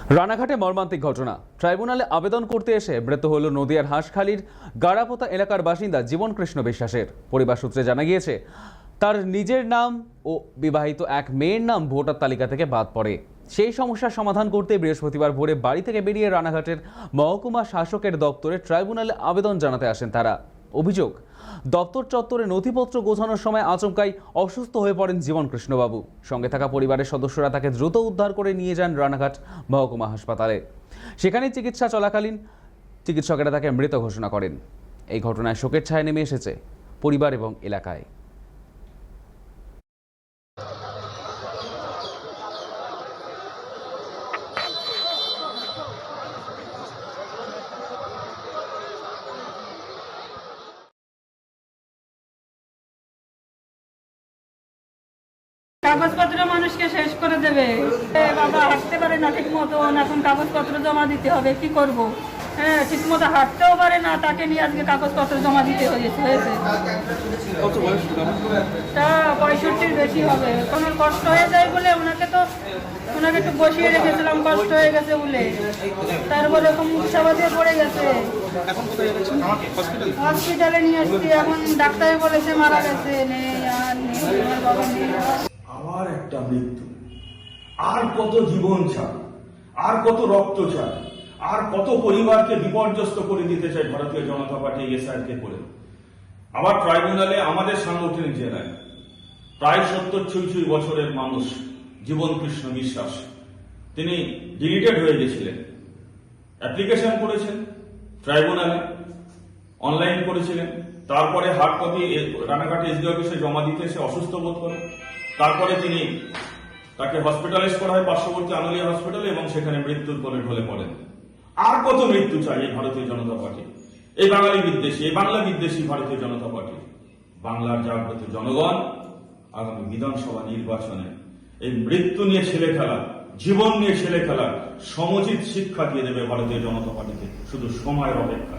রানাঘাটে মর্মান্তিক ঘটনা। ট্রাইব্যুনালে আবেদন করতে এসে মৃত্যু হল নদিয়ার হাঁসখালির গাড়াপোতা এলাকার বাসিন্দা জীবন কৃষ্ণ বিশ্বাসের। পরিবার সূত্রে জানা গিয়েছে তার নিজের নাম ও বিবাহিত এক মেয়ের নাম ভোটার তালিকা থেকে বাদ পড়ে। সেই সমস্যার সমাধান করতে বৃহস্পতিবার ভোরে বাড়ি থেকে বেরিয়ে রানাঘাটের মহকুমা শাসকের দপ্তরে ট্রাইব্যুনালে আবেদন জানাতে আসেন তারা। অভিযোগ, দপ্তর চত্বরে নথিপত্র গোছানোর সময় আচমকাই অসুস্থ হয়ে পড়েন জীবন কৃষ্ণবাবু। সঙ্গে থাকা পরিবারের সদস্যরা তাকে দ্রুত উদ্ধার করে নিয়ে যান রানাঘাট মহকুমা হাসপাতালে। সেখানে চিকিৎসা চলাকালীন চিকিৎসকেরা তাকে মৃত ঘোষণা করেন। এই ঘটনায় শোকের ছায়া নেমে এসেছে পরিবার এবং এলাকায়। কাগজপত্র মানুষকে শেষ করে দেবে। বাবা হাঁটতে পারে না ঠিক মতো, এখন কাগজপত্র জমা দিতে হবে, কি করব? হ্যাঁ, ঠিক মতো হাঁটতেও পারে না, তাকে নিয়ে আজকে কাগজপত্র জমা দিতে হয়েছে। তা 65 বেশি হবে। কোনো কষ্ট হয়ে যায় বলে ওনাকে একটু বসিয়ে রেখেছিলাম, কষ্ট হয়ে গেছে বলে। তারপরে এরকম উৎসাবাদে পড়ে গেছে, হসপিটালে নিয়ে আসছি। এখন ডাক্তারে বলেছে মারা গেছে। নেই আর নেই, আমার বাবা নেই। আবার একটা মৃত্যু, আর কত জীবন ছাড়, আর কত রক্ত ছাড়, আর কত পরিবারকে বিপর্যস্ত করে দিতে চায় ভারতীয় জনতা পার্টি এসআরকে করে। আবার ট্রাইব্যুনালে আমাদের সাংগঠনিক জেলায় প্রায় 70-66 বছরের মানুষ জীবন কৃষ্ণ বিশ্বাস, তিনি ডিলিটেড হয়ে গেছিলেন। অ্যাপ্লিকেশন করেছেন ট্রাইব্যুনালে, অনলাইন করেছিলেন। তারপরে হার্ড কপি রানাঘাট এসডি অফিসে জমা দিতে এসে অসুস্থ বোধ করেন। তারপরে তাকে হসপিটালাইজ করা হয় পার্শ্ববর্তী আনুলিয়া হসপিটালে এবং সেখানে মৃত্যুর কোলে ঢলে পড়েন। আর কত মৃত্যু চাই এই ভারতীয় জনতা পার্টি, এই বাঙালি বিদ্বেষী, এই বাংলা বিদ্বেষী ভারতীয় জনতা পার্টি। বাংলার জাগ্রত জনগণ আগামী বিধানসভা নির্বাচনে এই মৃত্যু নিয়ে ছেলে খেলা, জীবন নিয়ে ছেলে খেলা সমুচিত শিক্ষা দিয়ে দেবে ভারতীয় জনতা পার্টিকে। শুধু সময়ের অপেক্ষা।